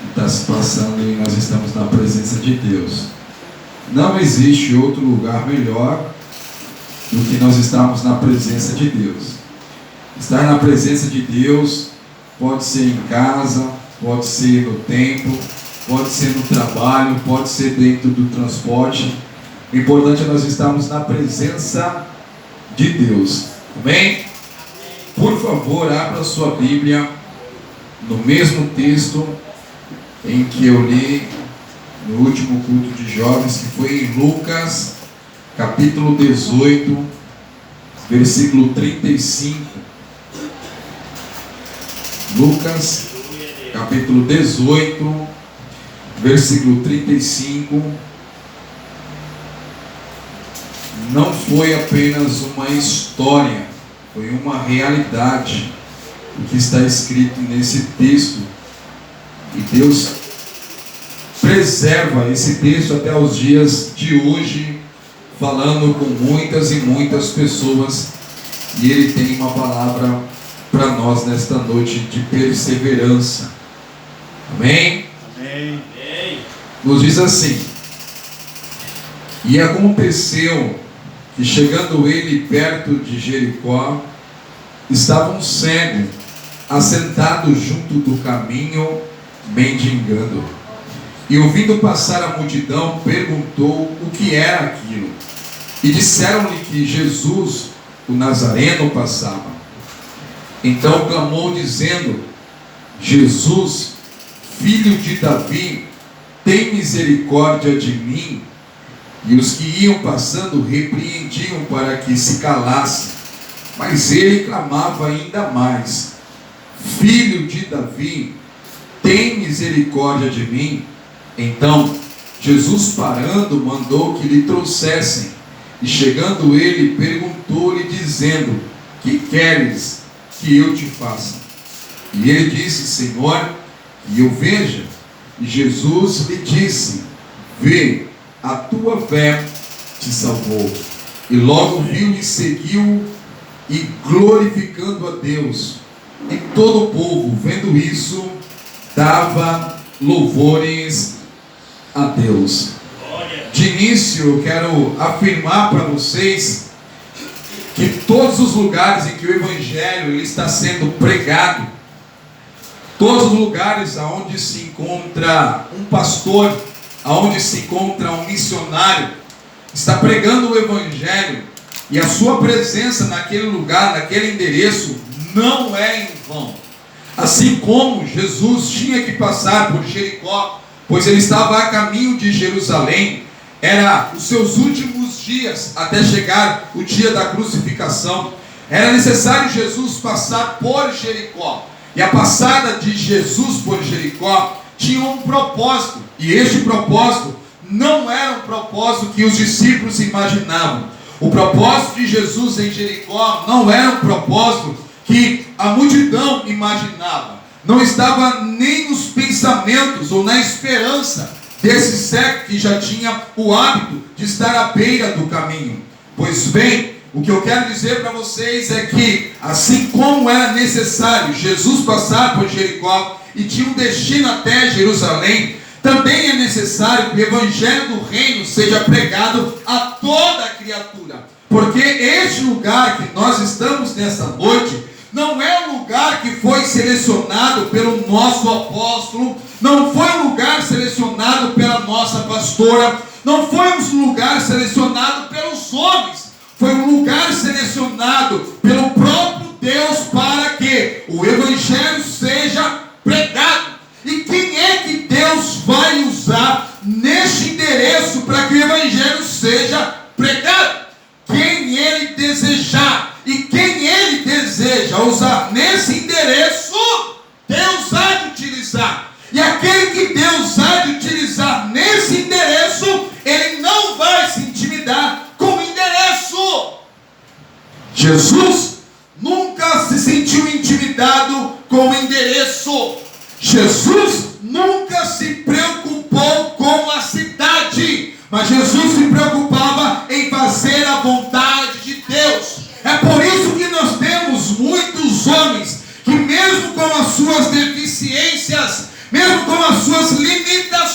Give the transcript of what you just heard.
está se passando e nós estamos na presença de Deus. Não existe outro lugar melhor do que nós estarmos na presença de Deus. Estar na presença de Deus pode ser em casa, pode ser no templo, pode ser no trabalho, pode ser dentro do transporte. O importante é nós estarmos na presença de Deus. Amém? Por favor, abra sua Bíblia no mesmo texto em que eu li no último culto de jovens, que foi em Lucas, capítulo 18, versículo 35. Lucas, capítulo 18, versículo 35. Não foi apenas uma história, foi uma realidade o que está escrito nesse texto. E Deus preserva esse texto até os dias de hoje, falando com muitas e muitas pessoas. E Ele tem uma palavra para nós nesta noite de perseverança. Amém? Amém. Nos diz assim: e aconteceu que, chegando ele perto de Jericó, estava um cego assentado junto do caminho, mendigando. E, ouvindo passar a multidão, perguntou o que era aquilo. E disseram-lhe que Jesus, o Nazareno, passava. Então clamou, dizendo: Jesus, filho de Davi, tem misericórdia de mim. E os que iam passando repreendiam para que se calasse. Mas ele clamava ainda mais: Filho de Davi, tem misericórdia de mim. Então Jesus, parando, mandou que lhe trouxessem. E chegando ele, perguntou-lhe, dizendo: que queres que eu te faça? E ele disse: Senhor, que eu veja. E Jesus lhe disse: vê, a tua fé te salvou. E logo viu e seguiu, e glorificando a Deus. E todo o povo, vendo isso, dava louvores a Deus. De início, eu quero afirmar para vocês que todos os lugares em que o Evangelho ele está sendo pregado, todos os lugares onde se encontra um pastor, onde se encontra um missionário, está pregando o Evangelho, e a sua presença naquele lugar, naquele endereço, não é em vão. Assim como Jesus tinha que passar por Jericó, pois ele estava a caminho de Jerusalém, era os seus últimos dias até chegar o dia da crucificação. Era necessário Jesus passar por Jericó. E a passada de Jesus por Jericó tinha um propósito. E este propósito não era um propósito que os discípulos imaginavam. O propósito de Jesus em Jericó não era um propósito que a multidão imaginava. Não estava nem nos pensamentos ou na esperança desse cego que já tinha o hábito de estar à beira do caminho. Pois bem, o que eu quero dizer para vocês é que, assim como era necessário Jesus passar por Jericó e tinha um destino até Jerusalém, também é necessário que o Evangelho do Reino seja pregado a toda a criatura. Porque este lugar que nós estamos nesta noite não é um lugar que foi selecionado pelo nosso apóstolo, não foi um lugar selecionado pela nossa pastora, não foi um lugar selecionado pelos homens, foi um lugar selecionado pelo próprio Deus para que o Evangelho seja pregado. E quem é que Deus vai usar neste endereço para que o Evangelho seja pregado? Quem Ele desejar. E quem Ele deseja usar nesse endereço, Deus há de utilizar. E aquele que Deus há de utilizar nesse endereço, ele não vai se intimidar com o endereço. Jesus nunca se sentiu intimidado com o endereço. Jesus nunca se preocupou com a cidade, mas Jesus se preocupava em fazer a vontade de Deus. É por isso que nós temos muitos homens que, mesmo com as suas deficiências, mesmo com as suas limitações.